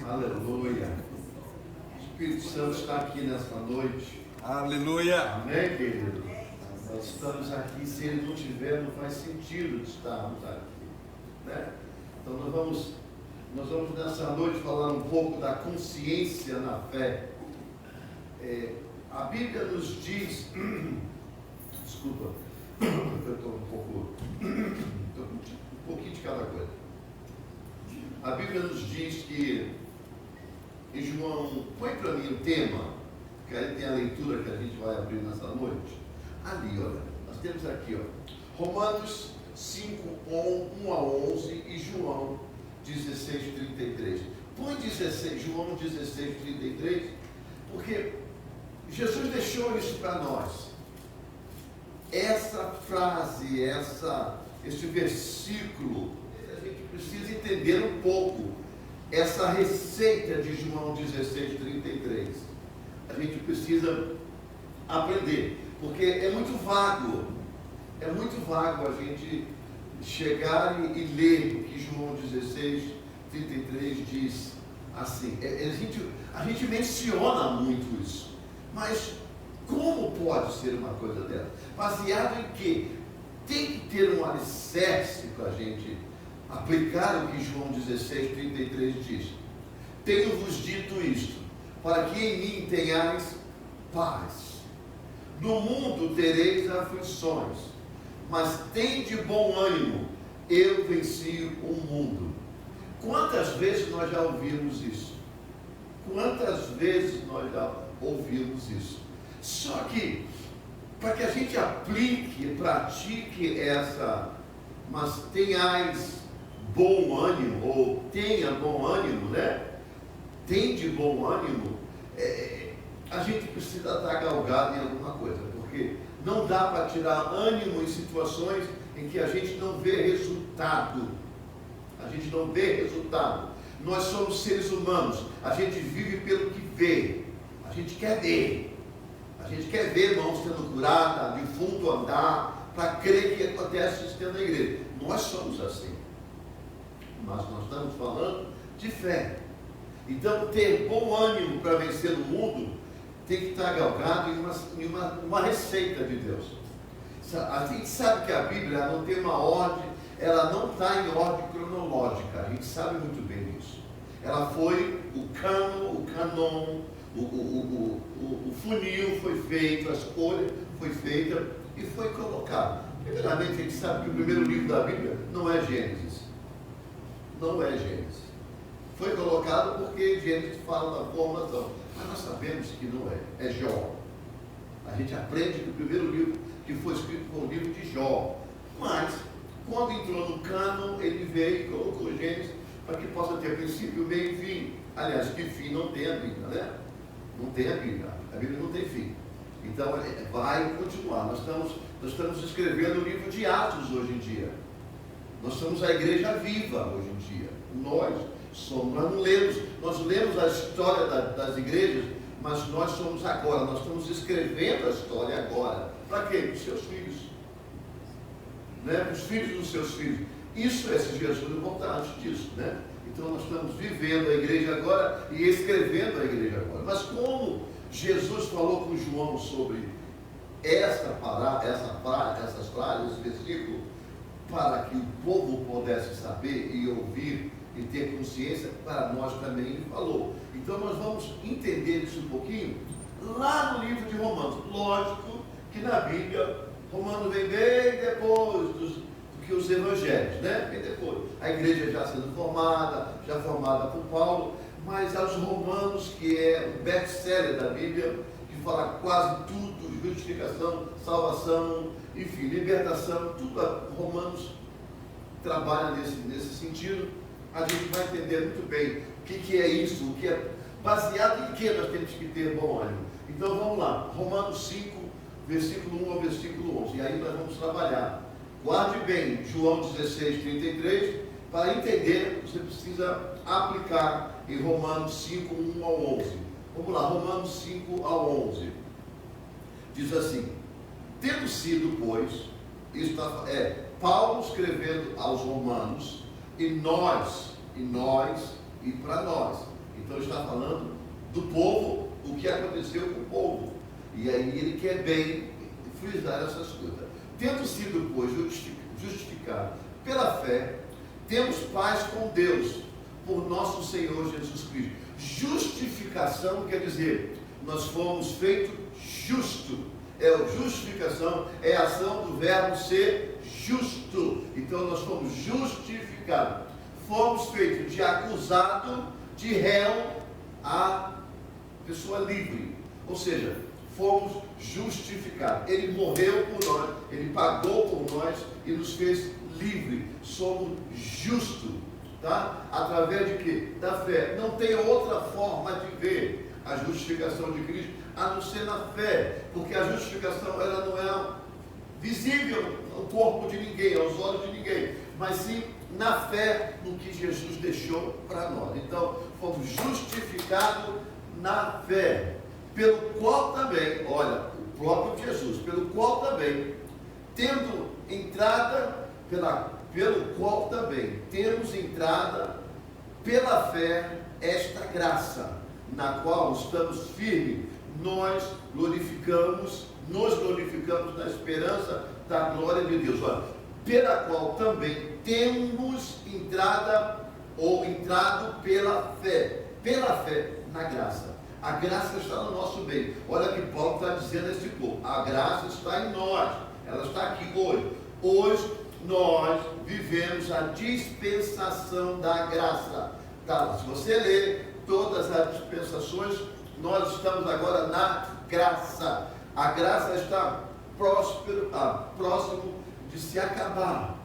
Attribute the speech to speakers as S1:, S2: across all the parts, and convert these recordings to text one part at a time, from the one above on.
S1: Aleluia. O Espírito Santo está aqui nessa noite.
S2: Aleluia.
S1: Amém, querido? Nós estamos aqui, se Ele não tiver, não faz sentido de estarmos aqui, né? Então nós vamos nessa noite falar um pouco da consciência na fé. A Bíblia nos diz, desculpa, eu estou um pouquinho de cada coisa. A Bíblia nos diz que em João, põe para mim o tema, que aí tem a leitura que a gente vai abrir nessa noite. Ali, olha, nós temos aqui, ó, Romanos 5, 1 a 11 e João 16, 33. Põe 16, João 16, 33, porque Jesus deixou isso para nós. Essa frase, esse versículo, a gente precisa entender um pouco essa receita de João 16, 33. A gente precisa aprender, porque é muito vago a gente chegar e ler o que João 16, 33 diz assim. A gente menciona muito isso, mas como pode ser uma coisa dessa? Baseado em que? Tem que ter um alicerce para a gente aplicar o que João 16, 33 diz. Tenho-vos dito isto, para que em mim tenhais paz. No mundo tereis aflições, mas tende bom ânimo, eu venci o mundo. Quantas vezes nós já ouvimos isso? Quantas vezes nós já ouvimos isso? Só que, para que a gente aplique, pratique essa, mas tenhais bom ânimo, ou tenha bom ânimo, né? Tende bom ânimo, a gente precisa estar galgado em alguma coisa, porque não dá para tirar ânimo em situações em que a gente não vê resultado. A gente não vê resultado. Nós somos seres humanos, a gente vive pelo que vê, a gente quer ver. A gente quer ver irmãos sendo curados, defunto andar, para crer que acontece isso dentro da igreja. Nós somos assim. Mas nós estamos falando de fé. Então, ter bom ânimo para vencer o mundo tem que estar galgado em uma receita de Deus. A gente sabe que a Bíblia não tem uma ordem, ela não está em ordem cronológica. A gente sabe muito bem disso. Ela foi, o canon, o funil foi feito, a escolha foi feita e foi colocada. Primeiramente, a gente sabe que o primeiro livro da Bíblia não é Gênesis. Não é Gênesis. Foi colocado porque Gênesis fala da formação. Mas nós sabemos que não é. É Jó. A gente aprende que o primeiro livro que foi escrito foi o livro de Jó. Mas, quando entrou no cânon, ele veio e colocou Gênesis para que possa ter princípio, meio e fim. Aliás, que fim não tem a Bíblia, né? Não tem a Bíblia. A Bíblia não tem fim. Então, vai continuar. Nós estamos escrevendo o livro de Atos hoje em dia. Nós somos a igreja viva hoje em dia. Nós não lemos a história das igrejas, mas nós somos agora, nós estamos escrevendo a história agora. Para quê? Para os seus filhos. Né? Para os filhos dos seus filhos. Isso é se Jesus não voltar antes disso, né? Então nós estamos vivendo a igreja agora e escrevendo a igreja agora. Mas como Jesus falou com João sobre essas frases, esse versículo, para que o povo pudesse saber e ouvir e ter consciência, para nós também ele falou. Então nós vamos entender isso um pouquinho lá no livro de Romanos. Lógico que na Bíblia, Romanos vem bem depois do que os evangelhos, né? Bem depois. A igreja já sendo formada, já formada por Paulo, mas aos Romanos, que é o best-seller da Bíblia, que fala quase tudo, justificação, salvação, enfim, libertação, tudo Romanos trabalha nesse sentido. A gente vai entender muito bem o que é isso, o que é baseado em que nós temos que ter bom ânimo. Então vamos lá, Romanos 5, versículo 1 ao versículo 11, e aí nós vamos trabalhar. Guarde bem João 16, 33, para entender, você precisa aplicar em Romanos 5, 1 ao 11. Vamos lá, Romanos 5 ao 11. Diz assim: tendo sido, pois, isso Paulo escrevendo aos romanos, e para nós. Então está falando do povo, o que aconteceu com o povo. E aí ele quer bem frisar essas coisas. Tendo sido, pois, justificado pela fé, temos paz com Deus, por nosso Senhor Jesus Cristo. Justificação quer dizer, nós fomos feitos justo. Justificação é a ação do verbo ser justo. Então nós fomos justificados. Fomos feitos de acusado, de réu, a pessoa livre. Ou seja, fomos justificados. Ele morreu por nós, ele pagou por nós e nos fez livre. Somos justos, tá? Através de quê? Da fé. Não tem outra forma de ver a justificação de Cristo a não ser na fé, porque a justificação ela não é visível ao corpo de ninguém, aos olhos de ninguém, mas sim na fé no que Jesus deixou para nós. Então, fomos justificados na fé, pelo qual também, olha, o próprio Jesus, pelo qual também, tendo entrada, pelo qual também temos entrada pela fé esta graça, na qual estamos firmes, nos glorificamos na esperança da glória de Deus. Olha, pela qual também temos entrada ou entrado pela fé na graça. A graça está no nosso meio. Olha que Paulo está dizendo a esse povo, a graça está em nós, ela está aqui hoje. Hoje nós vivemos a dispensação da graça. Tá? Se você ler todas as dispensações, nós estamos agora na graça. A graça está próximo de se acabar.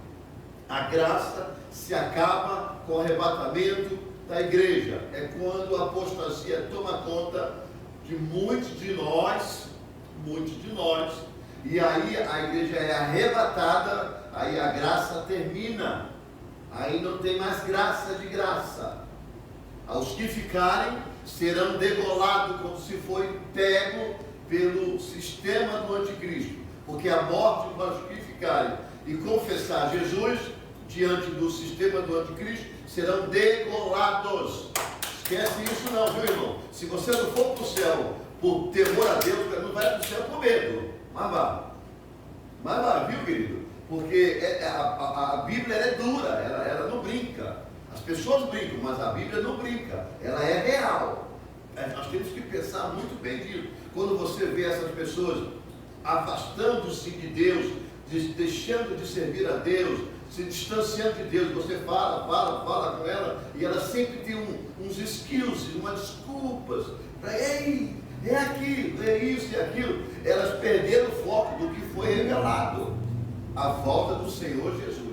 S1: A graça se acaba com o arrebatamento da igreja. É quando a apostasia toma conta de muitos de nós, e aí a igreja é arrebatada, aí a graça termina. Aí não tem mais graça de graça. Aos que ficarem serão degolados como se foi pego pelo sistema do anticristo, porque a morte dos que ficarem e confessar Jesus diante do sistema do anticristo serão degolados. Esquece isso não, viu, irmão? Se você não for para o céu por temor a Deus, não vai para o céu por medo, mas vá, viu, querido? Porque a Bíblia é dura, ela não brinca. As pessoas brincam, mas a Bíblia não brinca, ela é real. Nós temos que pensar muito bem disso. Quando você vê essas pessoas afastando-se de Deus, deixando de servir a Deus, se distanciando de Deus, você fala com ela, e ela sempre tem uns skills, umas desculpas, é aquilo, é isso e aquilo. Elas perderam o foco do que foi revelado, a volta do Senhor Jesus.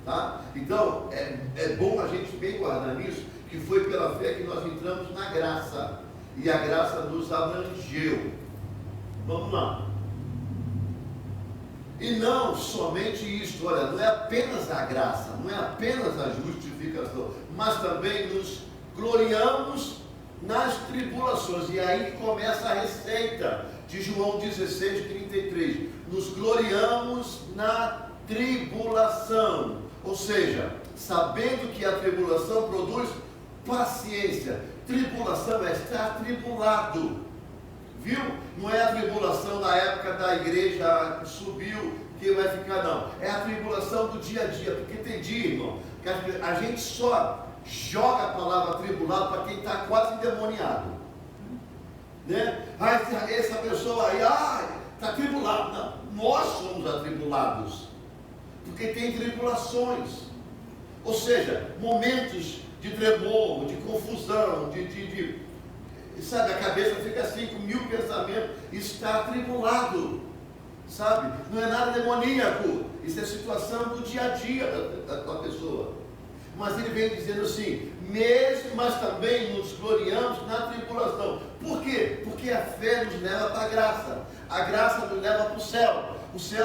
S1: Tá? Então, é bom a gente bem guardar nisso, que foi pela fé que nós entramos na graça, e a graça nos abrangeu. Vamos lá. E não somente isso, olha, não é apenas a graça, não é apenas a justificação, mas também nos gloriamos nas tribulações. E aí começa a receita de João 16:33. Nos gloriamos na tribulação. Ou seja, sabendo que a tribulação produz paciência. Tribulação é estar tribulado. Viu? Não é a tribulação da época da igreja que subiu, que vai ficar, não. É a tribulação do dia a dia. Porque tem dia, irmão, que a gente só joga a palavra tribulado para quem está quase endemoniado. Né? Essa pessoa aí, está tribulado. Não, nós somos atribulados. Porque tem tribulações, ou seja, momentos de tremor, de confusão, sabe, a cabeça fica assim, com 1000 pensamentos, está atribulado, sabe, não é nada demoníaco, isso é situação do dia a dia da pessoa. Mas ele vem dizendo assim, mas também nos gloriamos na tribulação. Por quê? Porque a fé nos leva para a graça nos leva para o céu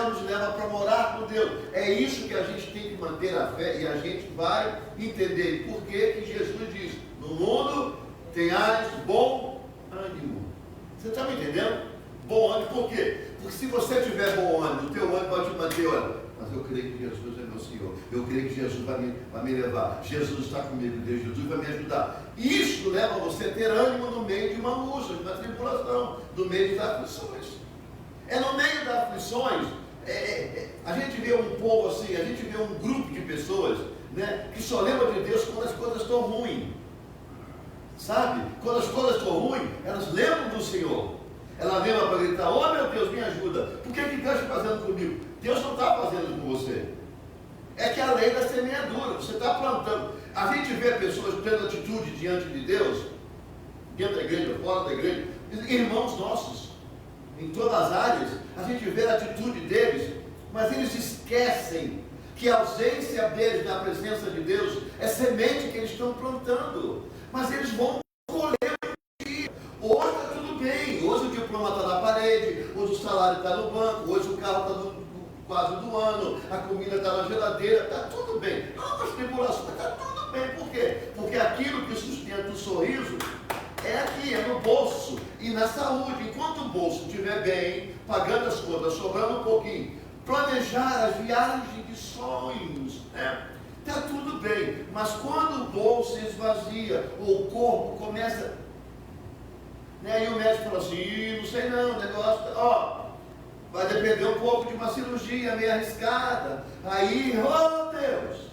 S1: nos leva para morar com Deus. É isso que a gente tem que manter a fé, e a gente vai entender por que Jesus diz, no mundo tenhais bom ânimo. Você está me entendendo? Bom ânimo, por quê? Porque se você tiver bom ânimo, o teu ânimo vai te manter, olha, mas eu creio que Jesus é meu Senhor, eu creio que Jesus vai me levar, Jesus está comigo, Jesus vai me ajudar. Isso leva você a ter ânimo no meio de uma luta, de uma tribulação, no meio das aflições. É no meio das aflições, a gente vê um povo assim, a gente vê um grupo de pessoas, né, que só lembra de Deus quando as coisas estão ruins. Sabe? Quando as coisas estão ruins, elas lembram do Senhor. Ela lembra para gritar: oh meu Deus, me ajuda. Por que Deus está fazendo comigo? Deus não está fazendo com você. É que a lei da semeadura, você está plantando. A gente vê pessoas tendo atitude diante de Deus, dentro da igreja, fora da igreja, irmãos nossos, em todas as áreas, a gente vê a atitude deles, mas eles esquecem que a ausência deles na presença de Deus é semente que eles estão plantando. Mas eles vão colher um dia. Hoje está tudo bem, hoje o diploma está na parede, hoje o salário está no banco, hoje o carro está quase do ano, a comida está na geladeira, está tudo bem. Não, mas tribulação, está tudo bem. Por quê? Porque aquilo que sustenta o sorriso é aqui, é no bolso e na saúde. Enquanto o bolso estiver bem, pagando as contas, sobrando um pouquinho, planejar as viagens de sonhos, né? Está tudo bem, mas quando o bolso se esvazia, ou o corpo começa, né, aí o médico fala assim: não sei não, o negócio, vai depender um pouco de uma cirurgia meio arriscada. Aí, oh Deus,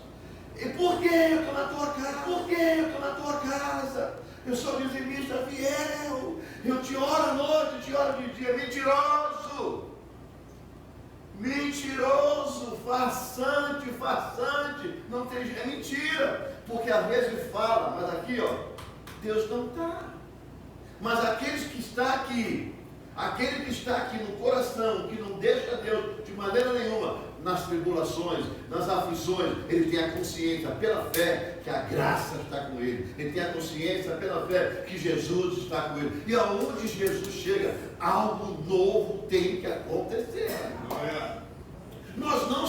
S1: e por que eu estou na tua casa? Por que eu estou na tua casa? Eu sou dizimista fiel, eu te oro à noite, te oro de dia. Mentiroso! Mentiroso, farsante, não tem jeito, é mentira, porque às vezes fala, mas aqui, Deus não está. Mas aquele que está aqui no coração, que não deixa Deus de maneira nenhuma, nas tribulações, nas aflições, ele tem a consciência pela fé que a graça está com ele, ele tem a consciência pela fé que Jesus está com ele, e aonde Jesus chega, algo novo tem que acontecer. Nós não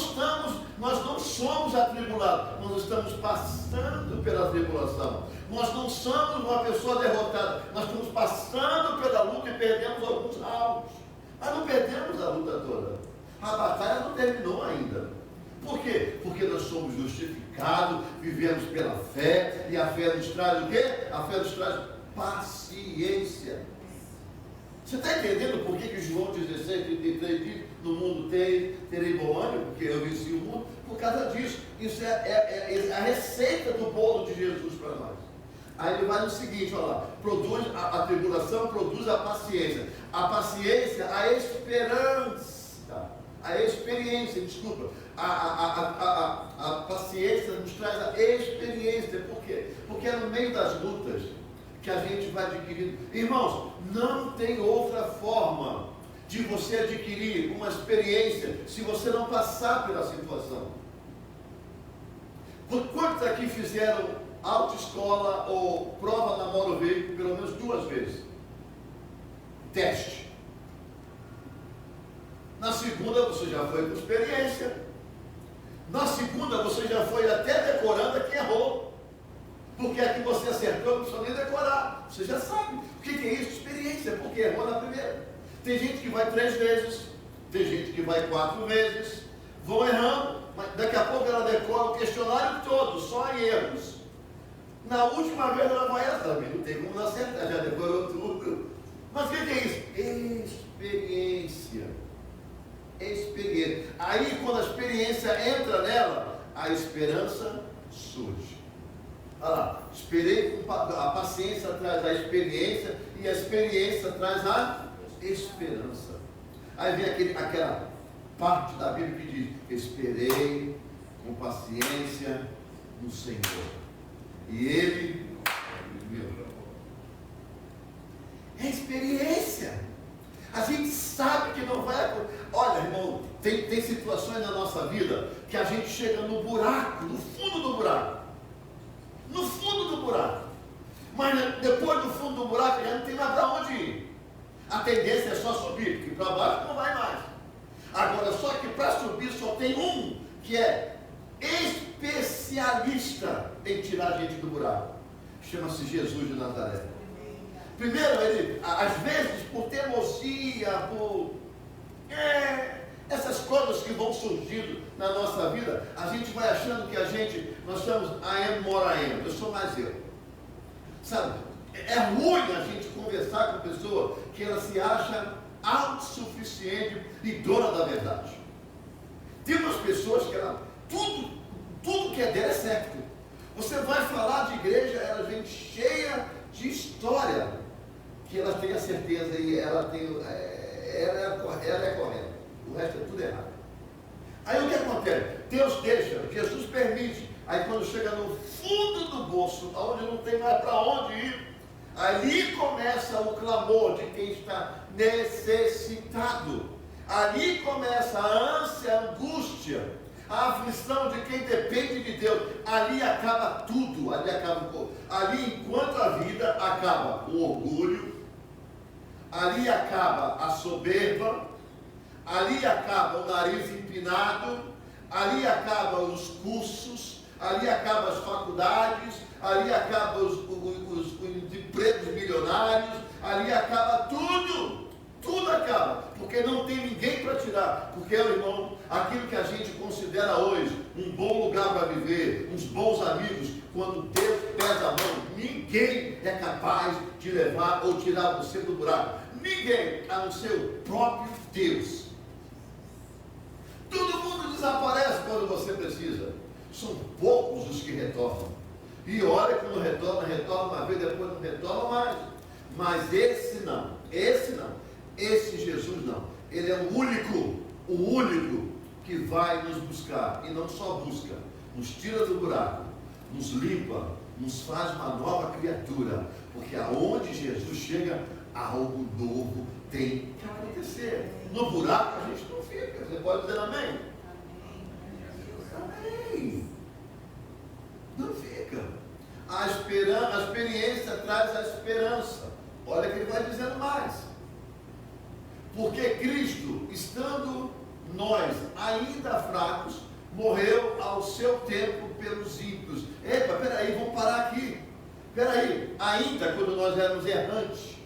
S1: somos atribulados, nós estamos passando pela tribulação. Nós não somos uma pessoa derrotada, nós estamos passando pela luta e perdemos alguns rounds. Mas não perdemos a luta toda. A batalha não terminou ainda. Por quê? Porque nós somos justificados, vivemos pela fé, e a fé nos traz o quê? A fé nos traz paciência. Você está entendendo por que João 16:33 diz: no mundo terei bom ânimo, porque eu venci o mundo? Por causa disso. Isso é a receita do bolo de Jesus para nós. Aí ele vai no seguinte, olha lá: produz a tribulação, produz a paciência. A paciência, a esperança. A experiência, desculpa. A paciência nos traz a experiência. Por quê? Porque é no meio das lutas que a gente vai adquirindo. Irmãos, não tem outra forma de você adquirir uma experiência se você não passar pela situação. Quantos aqui fizeram autoescola ou prova na moto veículo pelo menos 2 vezes? Teste. Na segunda você já foi com experiência. Na segunda você já foi até decorando a quem errou. Porque a que você acertou não precisa nem decorar. Você já sabe. O que é isso? Experiência. Porque errou na primeira. Tem gente que vai 3 vezes. Tem gente que vai 4 vezes. Vão errando. Mas daqui a pouco ela decora o questionário todo. Só em erros. Na última vez ela vai errar. Não tem como não acertar. Já decorou tudo. Mas o que é isso? Experiência. Experiência. Aí quando a experiência entra nela, a esperança surge. Olha lá, a paciência traz a experiência e a experiência traz a esperança. Aí vem aquela parte da Bíblia que diz: esperei com paciência no Senhor, e Ele me ouviu. É experiência. A gente sabe que não vai. Olha, irmão, tem situações na nossa vida que a gente chega no buraco, no fundo do buraco. No fundo do buraco. Mas depois do fundo do buraco já não tem mais para onde ir. A tendência é só subir, porque para baixo não vai mais. Agora, só que para subir só tem um que é especialista em tirar a gente do buraco. Chama-se Jesus de Nazaré. Primeiro, ele, às vezes, por teimosia, por essas coisas que vão surgindo na nossa vida, a gente vai achando que nós estamos I am more I am, eu sou mais eu. Sabe? É ruim a gente conversar com pessoa que ela se acha autossuficiente e dona da verdade. Tem umas pessoas que tudo que é dela é certo. Você vai falar de igreja, ela vem cheia de história, que ela tem a certeza e ela é correta. O resto é tudo errado. Aí o que acontece? Deus deixa, Jesus permite. Aí quando chega no fundo do bolso, onde não tem mais para onde ir, ali começa o clamor de quem está necessitado. Ali começa a ânsia, a angústia, a aflição de quem depende de Deus. Ali acaba tudo. Ali, enquanto a vida, acaba o orgulho, ali acaba a soberba, ali acaba o nariz empinado, ali acaba os cursos, ali acaba as faculdades, ali acaba os empregos milionários, ali acaba tudo. Tudo acaba, porque não tem ninguém para tirar. Porque, meu irmão, aquilo que a gente considera hoje um bom lugar para viver, uns bons amigos, quando Deus pesa a mão, ninguém é capaz de levar ou tirar você do buraco. Ninguém, a não ser o próprio Deus. Todo mundo desaparece quando você precisa. São poucos os que retornam. E olha que não retorna uma vez, depois não retorna mais. Mas esse não. Esse Jesus não. Ele é o único que vai nos buscar. E não só busca, nos tira do buraco, nos limpa, nos faz uma nova criatura. Porque aonde Jesus chega, algo novo tem que acontecer. No buraco a gente não fica. Você pode dizer amém? Amém. Não fica. A experiência traz a esperança. Olha que ele vai dizendo mais. Porque Cristo, estando nós ainda fracos, morreu ao seu tempo pelos ímpios. Epa, peraí, vamos parar aqui. Peraí, ainda quando nós éramos errantes,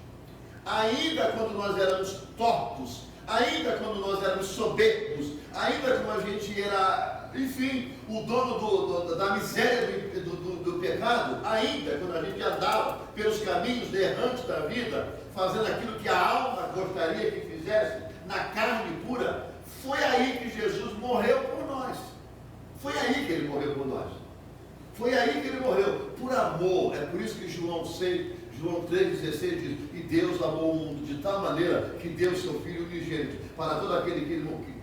S1: ainda quando nós éramos tortos, ainda quando nós éramos soberbos, ainda quando a gente era, enfim, o dono da miséria do pecado, ainda quando a gente andava pelos caminhos errantes da vida, fazendo aquilo que a alma gostaria que fizesse, na carne pura, foi aí que Jesus morreu por nós. Foi aí que ele morreu por nós. Foi aí que ele morreu, por amor. É por isso que João 3,16 diz: e Deus amou o mundo de tal maneira que deu o seu Filho unigênito, para todo aquele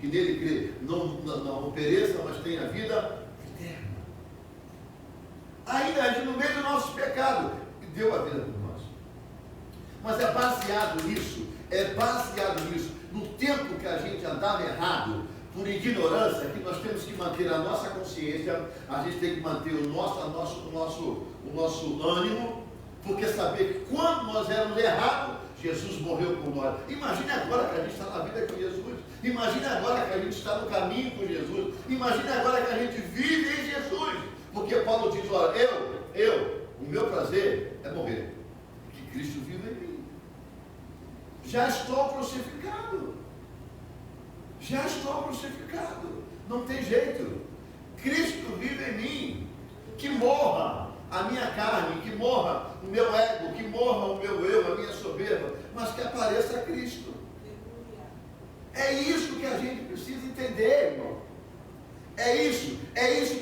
S1: que nele crê, não pereça, mas tenha vida eterna. Ainda no meio do nosso pecado, deu a vida por nós. Mas é baseado nisso, no tempo que a gente andava errado, por ignorância, que nós temos que manter a nossa consciência, a gente tem que manter o nosso ânimo, porque saber que quando nós éramos errados, Jesus morreu por nós. Imagine agora que a gente está na vida com Jesus. Imagine agora que a gente está no caminho com Jesus. Imagine agora que a gente vive em Jesus. Porque Paulo diz: olha, o meu prazer é morrer, que Cristo vive em mim. Já estou crucificado. Não tem jeito. Cristo vive em mim. Que morra a minha carne, que morra o meu ego, que morra o meu eu, a minha soberba, mas que apareça Cristo. É isso que a gente precisa entender, irmão. É isso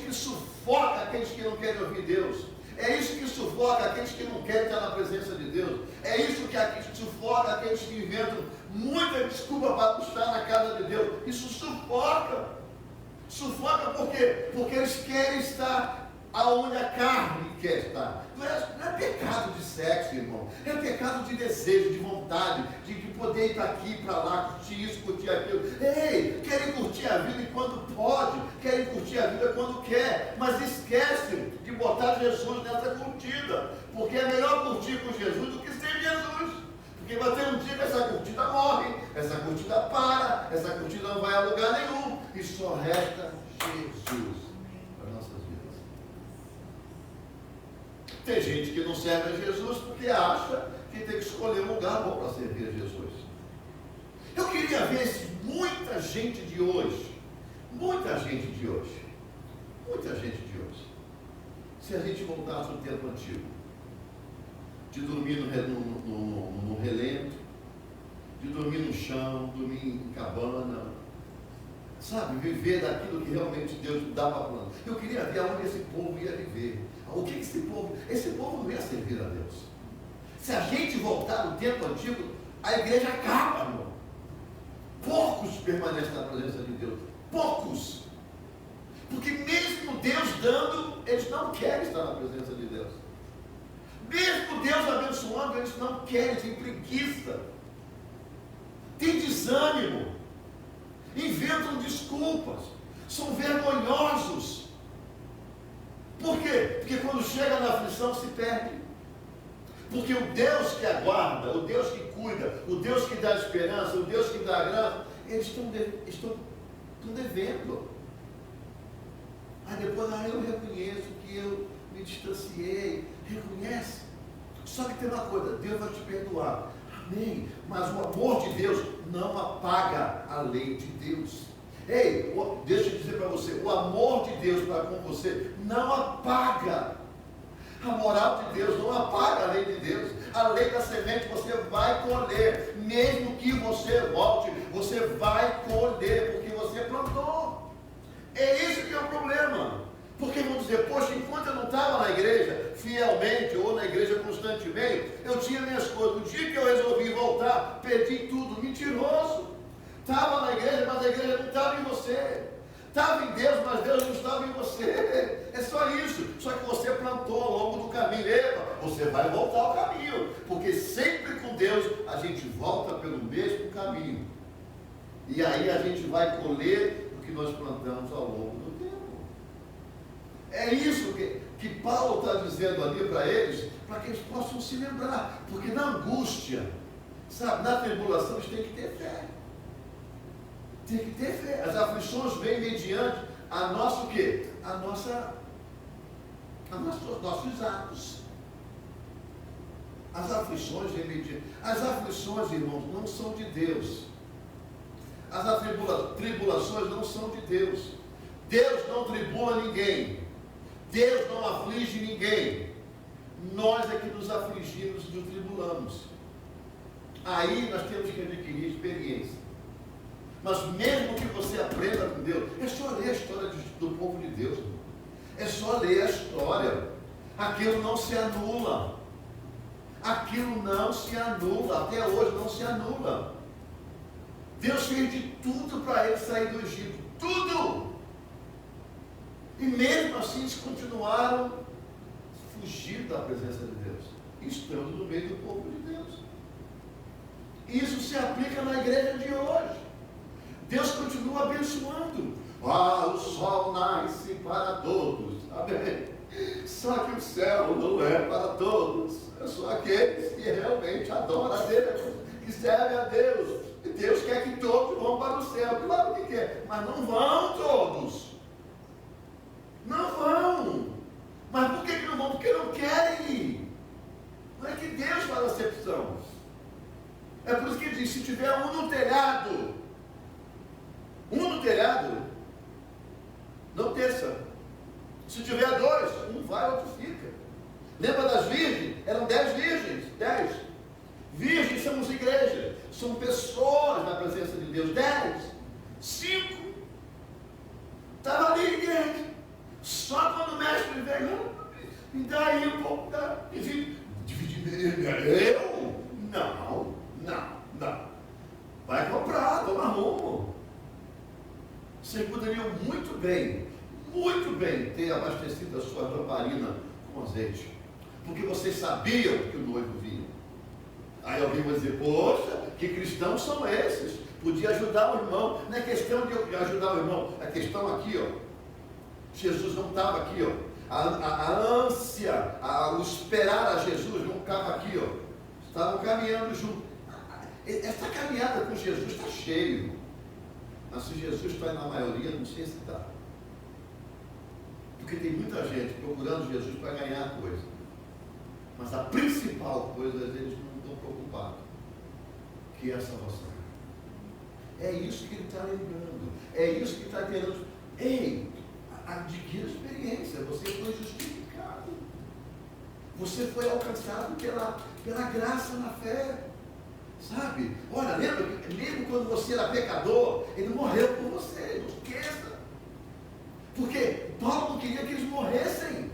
S1: que sufoca aqueles que não querem ouvir Deus. É isso que sufoca aqueles que não querem estar na presença de Deus. É isso que sufoca aqueles que inventam muita desculpa para estar na casa de Deus. Isso sufoca. Sufoca por quê? Porque eles querem estar aonde a carne quer estar. Não é pecado de sexo, irmão. É pecado de desejo, de vontade, de poder ir aqui, para lá, curtir isso, curtir aquilo. Ei, querem curtir a vida quando pode, querem curtir a vida quando quer, mas esquecem de botar Jesus nessa curtida, porque é melhor curtir com Jesus do que sem Jesus. Porque vai ter um dia que essa curtida morre, essa curtida para, essa curtida não vai a lugar nenhum, e só resta Jesus para nossas vidas. Tem gente que não serve a Jesus porque acha que tem que escolher um lugar bom para servir a Jesus. Eu queria ver se muita gente de hoje, se a gente voltasse ao tempo antigo, de dormir no relento, de dormir no chão, dormir em cabana, sabe, viver daquilo que realmente Deus dá para plano. Eu queria ver aonde esse povo ia viver. O que esse povo não ia servir a Deus. Se a gente voltar no tempo antigo, a igreja acaba, irmão. Poucos permanecem na presença de Deus. Poucos. Porque mesmo Deus dando, eles não querem estar na presença de Deus. Mesmo Deus abençoando, eles não querem, têm preguiça. Tem desânimo. Inventam desculpas. São vergonhosos. Por quê? Porque quando chega na aflição se perde. Porque o Deus que aguarda, o Deus que cuida, o Deus que dá esperança, o Deus que dá graça, eles estão devendo. Aí depois, eu reconheço que eu me distanciei. Reconhece. Só que tem uma coisa, Deus vai te perdoar. Amém. Mas o amor de Deus não apaga a lei de Deus. Ei, deixa eu dizer para você, o amor de Deus para com você não apaga. A moral de Deus não apaga a lei de Deus. A lei da semente você vai colher. Mesmo que você volte, você vai colher, porque você plantou. É isso que é o problema. Porque vão dizer, poxa, enquanto eu não estava na igreja fielmente, ou na igreja constantemente, eu tinha minhas coisas. No dia que eu resolvi voltar, perdi tudo. Mentiroso. Estava na igreja, mas a igreja não estava em você. Estava em Deus, mas Deus não estava em você. É só isso. Só que você plantou ao longo do caminho. Epa, você vai voltar ao caminho. Porque sempre com Deus a gente volta pelo mesmo caminho. E aí a gente vai colher o que nós plantamos ao longo do tempo. É isso que Paulo está dizendo ali para eles, para que eles possam se lembrar. Porque na angústia, sabe, na tribulação, eles têm que ter fé. Tem que ter fé. As aflições vêm mediante a nossa o quê? Nossos atos. As aflições vêm mediante. As aflições, irmãos, não são de Deus. As tribulações não são de Deus. Deus não tribula ninguém. Deus não aflige ninguém. Nós é que nos afligimos e nos tribulamos. Aí nós temos que adquirir experiência. Mas mesmo que você aprenda com Deus, é só ler a história do povo de Deus. É só ler a história. Aquilo não se anula. Aquilo não se anula. Até hoje não se anula. Deus fez de tudo para eles sair do Egito. Tudo! E mesmo assim eles continuaram fugindo da presença de Deus. Estando no meio do povo de Deus. Isso se aplica na igreja de hoje. Deus continua abençoando. O sol nasce para todos. Amém. Só que o céu não é para todos. É só aqueles que realmente adoram a Deus, que servem a Deus. E Deus quer que todos vão para o céu. Claro que quer, mas não vão todos. Não vão. Mas por que não vão? Porque não querem ir. Não é que Deus faz acepção. É por isso que ele diz, se tiver um no telhado, não desça. Se tiver dois, um vai, outro fica. Lembra das virgens? Eram 10 virgens. 10. Virgens somos igrejas. São pessoas na presença de Deus. 10. 5. Estava ali a igreja. Só quando o mestre veio, e daí um pouco da dividir. Eu? Não. Vai comprar, toma rumo. Vocês poderiam muito bem ter abastecido a sua lamparina com azeite, porque vocês sabiam que o noivo vinha. Aí alguém vai dizer, poxa, que cristãos são esses? Podia ajudar o irmão. Não é questão de ajudar o irmão, é questão aqui, Jesus não estava aqui, a ânsia, o esperar a Jesus não estava aqui, estavam caminhando junto. Essa caminhada com Jesus está cheio. Mas se Jesus está na maioria, não sei se está. Porque tem muita gente procurando Jesus para ganhar coisa. Mas a principal coisa eles não estão preocupados, que é a salvação. É isso que ele está lembrando. É isso que está querendo. Ei, adquira experiência. Você foi justificado. Você foi alcançado pela graça na fé. Sabe? Olha, lembra quando você era pecador, ele morreu por você, não esqueça. Porque Paulo não queria que eles morressem.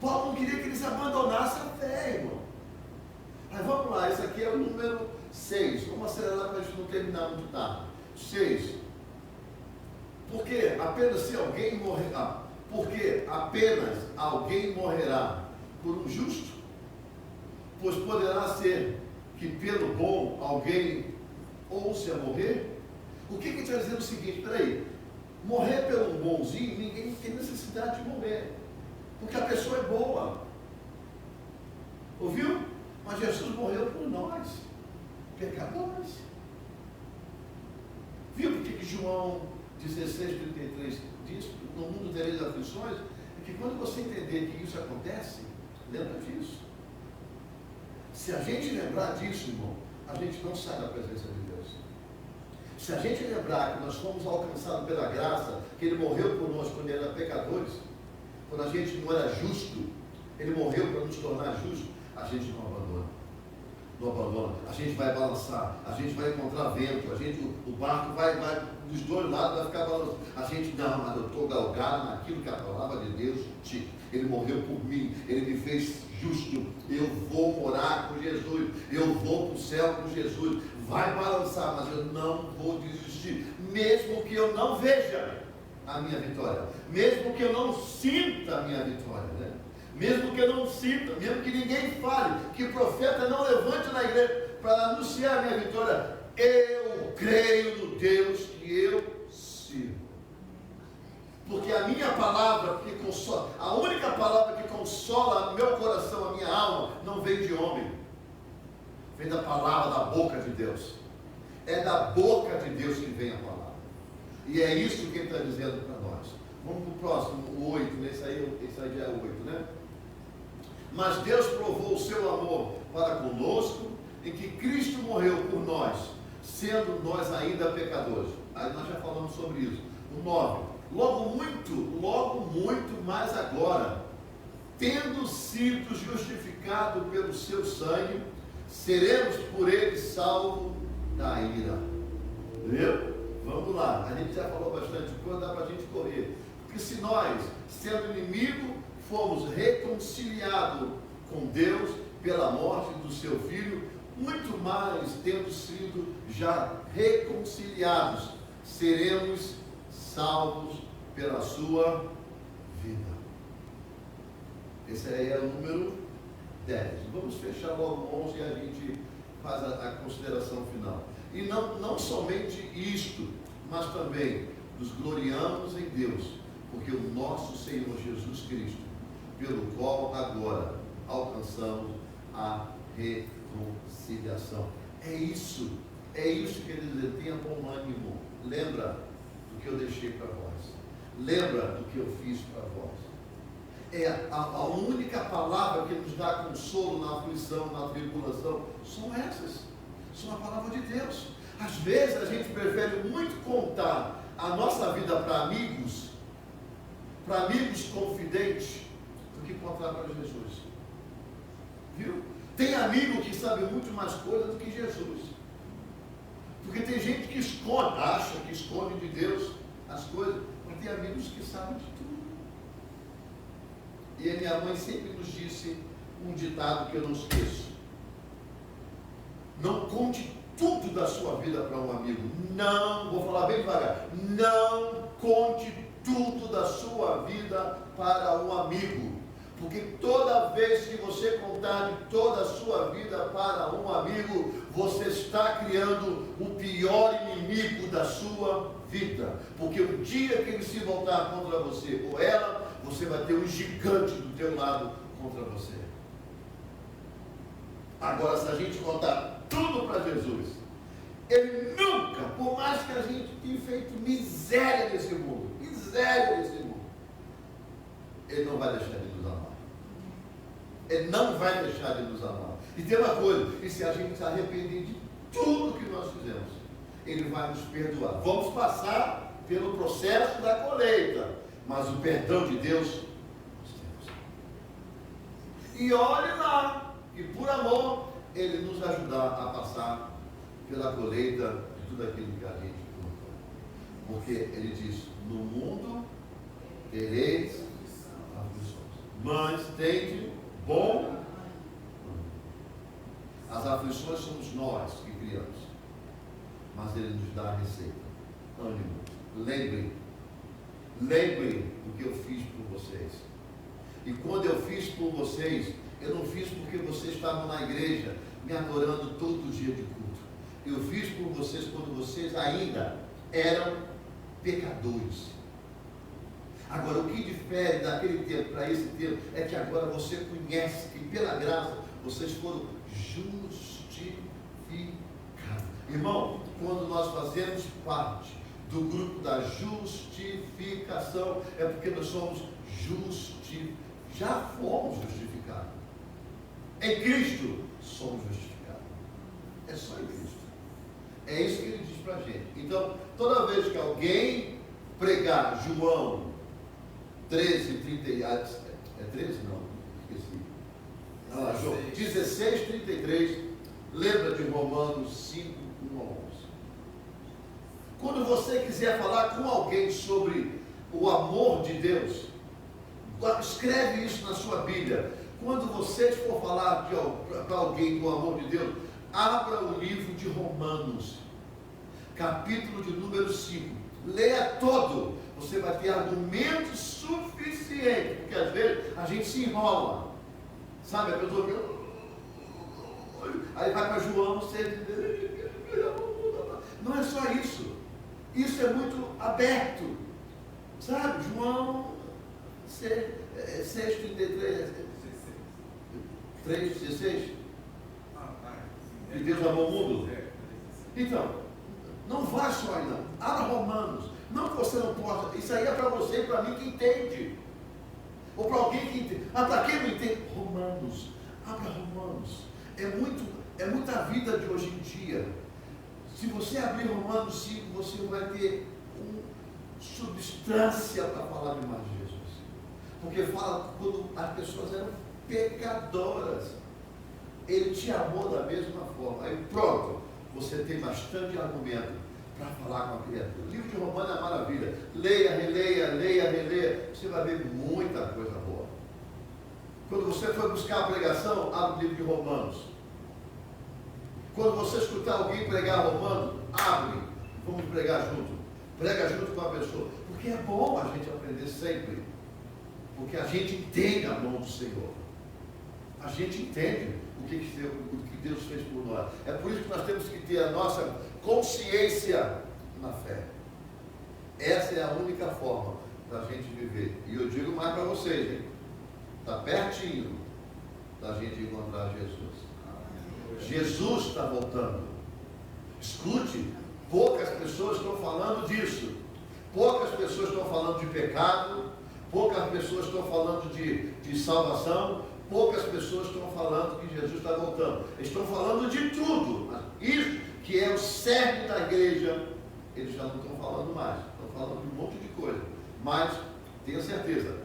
S1: Paulo não queria que eles abandonassem a fé, irmão. Mas vamos lá, esse aqui é o número 6. Vamos acelerar para a gente não terminar muito tarde. 6. Porque apenas se alguém morrerá, porque apenas alguém morrerá por um justo, pois poderá ser que pelo bom alguém ouse a morrer. O que está dizendo o seguinte? Peraí, morrer pelo bonzinho, ninguém tem necessidade de morrer, porque a pessoa é boa. Ouviu? Mas Jesus morreu por nós, pecadores. Viu por que João 16:33 diz? No mundo tereis aflições. É que quando você entender que isso acontece, lembra disso. Se a gente lembrar disso, irmão, a gente não sai da presença de Deus. Se a gente lembrar que nós fomos alcançados pela graça, que Ele morreu por nós quando Ele era pecadores, quando a gente não era justo, Ele morreu para nos tornar justos, a gente não abandona. Não abandona. A gente vai balançar, a gente vai encontrar vento, o barco vai dos dois lados vai ficar balançando. A gente, não, mas eu estou galgado naquilo que a palavra de Deus diz. Ele morreu por mim, Ele me fez justo, eu vou morar com Jesus, eu vou para o céu com Jesus. Vai balançar, mas eu não vou desistir, mesmo que eu não veja a minha vitória, mesmo que eu não sinta a minha vitória, né? Mesmo que eu não sinta, mesmo que ninguém fale, que o profeta não levante na igreja para anunciar a minha vitória, eu creio no Deus que eu sirvo. Porque a minha palavra que consola, a única palavra que consola meu coração, a minha alma, não vem de homem, vem da palavra da boca de Deus. É da boca de Deus que vem a palavra. E é isso que ele está dizendo para nós. Vamos para o próximo, o 8, esse aí já é o 8, né? Mas Deus provou o seu amor para conosco, em que Cristo morreu por nós, sendo nós ainda pecadores. Aí nós já falamos sobre isso. O 9. Logo muito mais agora, tendo sido justificado pelo seu sangue, seremos por ele salvos da ira. Entendeu? Vamos lá, a gente já falou bastante coisa, dá para a gente correr. Porque se nós, sendo inimigo, fomos reconciliados com Deus pela morte do seu Filho, muito mais, tendo sido já reconciliados, seremos salvos pela sua vida. Esse aí é o número 10. Vamos fechar logo o 11 e a gente faz a consideração final. E não somente isto, mas também nos gloriamos em Deus, porque o nosso Senhor Jesus Cristo, pelo qual agora alcançamos a reconciliação. É isso que ele diz, tenha bom ânimo, lembra do que eu deixei para vós, lembra do que eu fiz para vós. É a única palavra que nos dá consolo na aflição, na tribulação, são essas, são a palavra de Deus. Às vezes a gente prefere muito contar a nossa vida para amigos confidentes, do que contar para Jesus. Viu? Tem amigo que sabe muito mais coisa do que Jesus. Porque tem gente que esconde, acha que esconde de Deus as coisas, mas tem amigos que sabem de tudo. E a minha mãe sempre nos disse um ditado que eu não esqueço: não conte tudo da sua vida para um amigo. Não, vou falar bem devagar, não conte tudo da sua vida para um amigo, porque toda vez que você contar de toda a sua vida para um amigo, você está criando o pior inimigo da sua vida, porque o dia que ele se voltar contra você ou ela, você vai ter um gigante do teu lado contra você. Agora, se a gente contar tudo para Jesus, ele nunca, por mais que a gente tenha feito miséria nesse mundo, ele não vai deixar de nos amar. Ele não vai deixar de nos amar. E tem uma coisa, e se a gente se arrepender de tudo que nós fizemos, ele vai nos perdoar. Vamos passar pelo processo da colheita, mas o perdão de Deus nós temos. E olhe lá, que por amor, Ele nos ajudar a passar pela colheita de tudo aquilo que a gente plantou. Porque Ele diz, no mundo tereis aflições, mas tende bom ânimo. As aflições somos nós que criamos, mas Ele nos dá a receita. Ânimo, lembrem do que eu fiz por vocês. E quando eu fiz por vocês, eu não fiz porque vocês estavam na igreja me adorando todo dia de culto. Eu fiz por vocês quando vocês ainda eram pecadores. Agora, o que difere daquele tempo para esse tempo é que agora você conhece que pela graça vocês foram justificados. Irmão, quando nós fazemos parte do grupo da justificação, é porque nós somos já fomos justificados. Em Cristo somos justificados. É só em Cristo. É isso que Ele diz para a gente. Então, toda vez que alguém pregar João 13, 30, é 13 não, esqueci. João 16, 33, lembra de Romanos 5, 1 a 11. Quando você quiser falar com alguém sobre o amor de Deus, escreve isso na sua Bíblia. Quando você for falar para alguém do amor de Deus, abra o livro de Romanos, capítulo de número 5. Leia todo. Você vai ter argumento suficiente, porque às vezes a gente se enrola. Sabe, a pessoa aí vai para João 6. Não é só isso. Isso é muito aberto. Sabe, João 6:33, 3:16. Que Deus amou o mundo. Então, não vá só aí não. Abra Romanos. Não que você não possa. Isso aí é para você e para mim que entende. Ou para alguém que entende. Para quem não entende? Romanos. Abra Romanos. É muita vida de hoje em dia. Se você abrir Romanos 5, você vai ter substância para falar de mais de Jesus. Porque fala quando as pessoas eram pecadoras. Ele te amou da mesma forma. Aí pronto, você tem bastante argumento para falar com a criatura. O livro de Romanos é maravilha. Leia, releia. Você vai ver muita coisa boa. Quando você for buscar a pregação, abre o livro de Romanos. Quando você escutar alguém pregar Romanos, abre. Vamos pregar junto. Prega junto com a pessoa. Porque é bom a gente aprender sempre. Porque a gente entende a mão do Senhor. A gente entende o que Deus fez por nós. É por isso que nós temos que ter a nossa consciência na fé. Essa é a única forma da gente viver. E eu digo mais para vocês, hein? Está pertinho da gente encontrar Jesus. Jesus está voltando. Escute, poucas pessoas estão falando disso. Poucas pessoas estão falando de pecado. Poucas pessoas estão falando de salvação. Poucas pessoas estão falando que Jesus está voltando. Eles estão falando de tudo. Isso que é o cerne da igreja, eles já não estão falando mais. Estão falando de um monte de coisa. Mas, tenha certeza,